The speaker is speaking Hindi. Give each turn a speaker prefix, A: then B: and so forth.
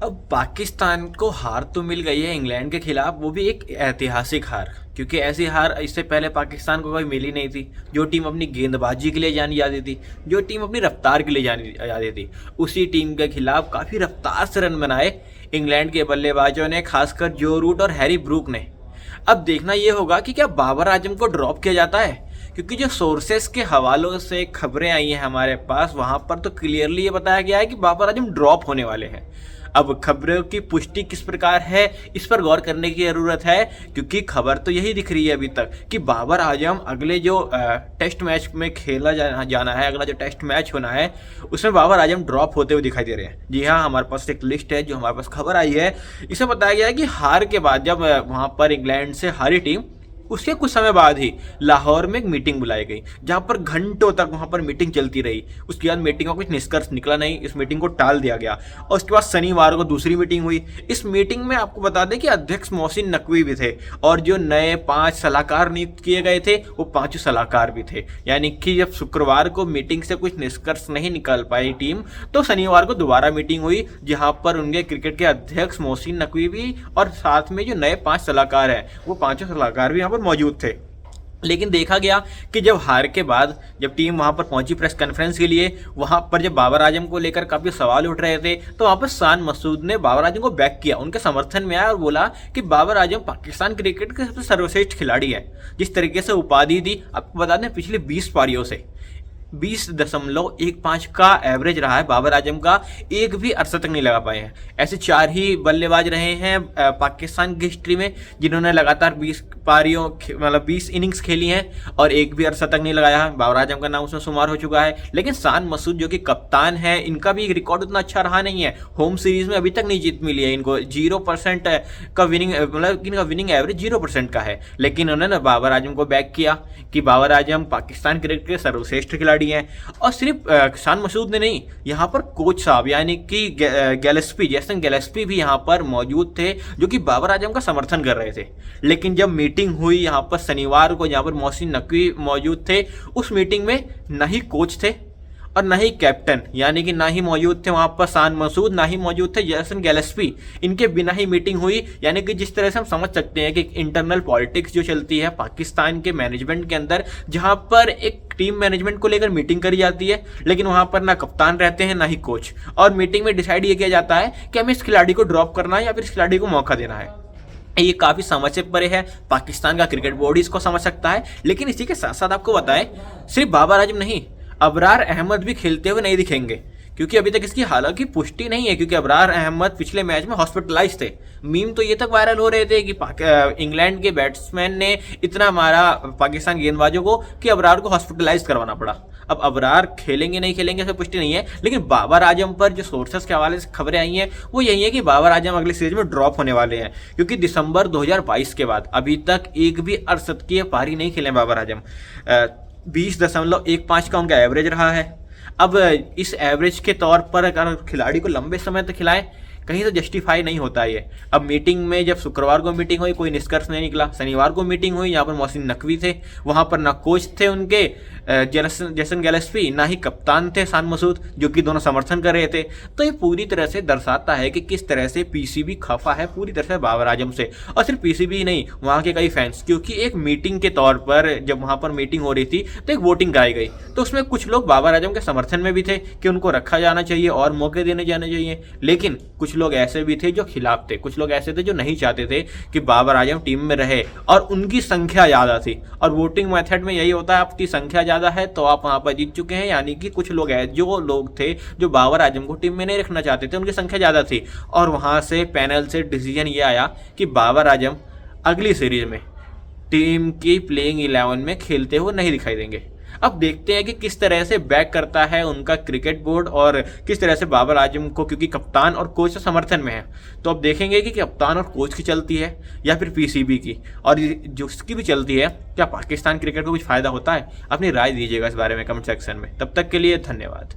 A: अब पाकिस्तान को हार तो मिल गई है इंग्लैंड के खिलाफ, वो भी एक ऐतिहासिक हार, क्योंकि ऐसी हार इससे पहले पाकिस्तान को कभी मिली नहीं थी। जो टीम अपनी गेंदबाजी के लिए जानी जाती थी, जो टीम अपनी रफ्तार के लिए जानी जाती थी, उसी टीम के खिलाफ काफ़ी रफ्तार से रन बनाए इंग्लैंड के बल्लेबाजों ने, खासकर जो रूट और हैरी ब्रूक ने। अब देखना ये होगा कि क्या बाबर आजम को ड्रॉप किया जाता है, क्योंकि जो सोर्सेस के हवालों से खबरें आई हैं हमारे पास, वहाँ पर तो क्लियरली ये बताया गया है कि बाबर आजम ड्रॉप होने वाले हैं। अब खबरों की पुष्टि किस प्रकार है, इस पर गौर करने की ज़रूरत है, क्योंकि खबर तो यही दिख रही है अभी तक कि बाबर आजम अगले जो टेस्ट मैच में खेला जाना है, अगला जो टेस्ट मैच होना है, उसमें बाबर आजम ड्रॉप होते हुए दिखाई दे रहे हैं। जी हाँ, हमारे पास एक लिस्ट है जो हमारे पास खबर आई है। इसमें बताया गया है कि हार के बाद, जब वहाँ पर इंग्लैंड से हारी टीम, उसके कुछ समय बाद ही लाहौर में एक मीटिंग बुलाई गई, जहां पर घंटों तक वहां पर मीटिंग चलती रही। उसके बाद मीटिंग का कुछ निष्कर्ष निकला नहीं, इस मीटिंग को टाल दिया गया और उसके बाद शनिवार को दूसरी मीटिंग हुई। इस मीटिंग में आपको बता दें कि अध्यक्ष मोहसिन नकवी भी थे और जो नए 5 सलाहकार नियुक्त किए गए थे वो 5 सलाहकार भी थे। यानी कि जब शुक्रवार को मीटिंग से कुछ निष्कर्ष नहीं निकल पाई टीम, तो शनिवार को दोबारा मीटिंग हुई, जहां पर उनके क्रिकेट के अध्यक्ष मोहसिन नकवी भी और साथ में जो नए 5 सलाहकार हैं वो 5 सलाहकार भी यहाँ पर मौजूद थे। लेकिन देखा गया कि जब हार के बाद जब टीम वहां पर पहुंची प्रेस कॉन्फ्रेंस के लिए, वहां पर जब बाबर आजम को लेकर काफी सवाल उठ रहे थे, तो वहां पर शान मसूद ने बाबर आजम को बैक किया, उनके समर्थन में आया और बोला कि बाबर आजम पाकिस्तान क्रिकेट के सबसे सर्वश्रेष्ठ खिलाड़ी है। जिस तरीके से उपाधि दी, आपको बता दें पिछले 20 पारियों से 20.15 का एवरेज रहा है बाबर आजम का, एक भी अर्धशतक नहीं लगा पाए हैं। ऐसे 4 ही बल्लेबाज रहे हैं पाकिस्तान की हिस्ट्री में जिन्होंने लगातार 20 पारियों मतलब 20 इनिंग्स खेली हैं और एक भी अर्धशतक नहीं लगाया है। बाबर आजम का नाम उसमें शुमार हो चुका है। लेकिन शान मसूद जो कि कप्तान है, इनका भी रिकॉर्ड उतना अच्छा रहा नहीं है। होम सीरीज में अभी तक नहीं जीत मिली है इनको, 0% का विनिंग, मतलब इनका विनिंग एवरेज 0% का है। लेकिन उन्होंने बाबर आजम को बैक किया कि बाबर आजम पाकिस्तान क्रिकेट के सर्वश्रेष्ठ खिलाड़ी हैं। और सिर्फ शान मसूद ने नहीं, यहाँ पर कोच साहब यानी कि गैलेस्पी, जैसन गैलेस्पी भी यहाँ पर मौजूद थे, जो कि बाबर आजम का समर्थन कर रहे थे। लेकिन जब मीटिंग हुई यहाँ पर शनिवार को, जहाँ पर मोहसिन नकवी मौजूद थे, उस मीटिंग में न ही कोच थे और ना ही कैप्टन, यानी कि ना ही मौजूद थे वहाँ पर शान मसूद, ना ही मौजूद थे जैसन गैलेस्पी। इनके बिना ही मीटिंग हुई। यानी कि जिस तरह से हम समझ सकते हैं कि इंटरनल पॉलिटिक्स जो चलती है पाकिस्तान के मैनेजमेंट के अंदर, जहाँ पर एक टीम मैनेजमेंट को लेकर मीटिंग करी जाती है, लेकिन वहाँ पर ना कप्तान रहते हैं ना ही कोच, और मीटिंग में डिसाइड ये किया जाता है कि हमें इस खिलाड़ी को ड्रॉप करना है या फिर इस खिलाड़ी को मौका देना है। ये काफ़ी समझ से परे है, पाकिस्तान का क्रिकेट बोर्ड इसको समझ सकता है। लेकिन इसी के साथ साथ आपको बताएं, सिर्फ बाबर आजम नहीं, अबरार अहमद भी खेलते हुए नहीं दिखेंगे, क्योंकि अभी तक इसकी हालांकि पुष्टि नहीं है, क्योंकि अबरार अहमद पिछले मैच में हॉस्पिटलाइज थे। मीम तो ये तक वायरल हो रहे थे कि इंग्लैंड के बैट्समैन ने इतना मारा पाकिस्तान गेंदबाजों को कि अबरार को हॉस्पिटलाइज करवाना पड़ा। अब अबरार खेलेंगे नहीं खेलेंगे इसमें पुष्टि नहीं है, लेकिन बाबर आजम पर जो सोर्सेस के हवाले से खबरें आई हैं वो यही है कि बाबर आजम अगले सीरीज में ड्रॉप होने वाले हैं, क्योंकि दिसंबर 2022 के बाद अभी तक एक भी अर्धशतकीय पारी नहीं खेले बाबर आजम। 20.15 का उनका एवरेज रहा है। अब इस एवरेज के तौर पर अगर खिलाड़ी को लंबे समय तक खिलाएं, कहीं तो जस्टिफाई नहीं होता ये। अब मीटिंग में जब शुक्रवार को मीटिंग हुई, कोई निष्कर्ष नहीं निकला। शनिवार को मीटिंग हुई, यहाँ पर मोहसिन नकवी थे, वहाँ पर ना कोच थे उनके जैसन गैलेस्पी, ना ही कप्तान थे शान मसूद, जो कि दोनों समर्थन कर रहे थे। तो ये पूरी तरह से दर्शाता है कि किस तरह से पीसीबी खफा है पूरी तरह से बाबर आजम से। और सिर्फ पीसीबी ही नहीं, वहाँ के कई फैंस, क्योंकि एक मीटिंग के तौर पर जब वहाँ पर मीटिंग हो रही थी तो एक वोटिंग कराई गई, तो उसमें कुछ लोग बाबर आजम के समर्थन में भी थे कि उनको रखा जाना चाहिए और मौके देने जाने चाहिए। लेकिन कुछ लोग ऐसे भी थे जो खिलाफ थे, कुछ लोग ऐसे थे जो नहीं चाहते थे कि बाबर आजम टीम में रहे, और उनकी संख्या ज़्यादा थी। और वोटिंग मेथड में यही होता है, आपकी संख्या ज़्यादा है तो आप वहाँ पर जीत चुके हैं। यानी कि कुछ लोग जो लोग थे जो बाबर आजम को टीम में नहीं रखना चाहते थे, उनकी संख्या ज़्यादा थी, और वहाँ से पैनल से डिसीजन ये आया कि बाबर आजम अगली सीरीज में टीम की प्लेइंग 11 में खेलते हुए नहीं दिखाई देंगे। अब देखते हैं कि किस तरह से बैक करता है उनका क्रिकेट बोर्ड और किस तरह से बाबर आजम को, क्योंकि कप्तान और कोच के समर्थन में है। तो अब देखेंगे कि कप्तान और कोच की चलती है या फिर पीसीबी की, और जिसकी भी चलती है, क्या पाकिस्तान क्रिकेट को कुछ फ़ायदा होता है। अपनी राय दीजिएगा इस बारे में कमेंट सेक्शन में। तब तक के लिए धन्यवाद।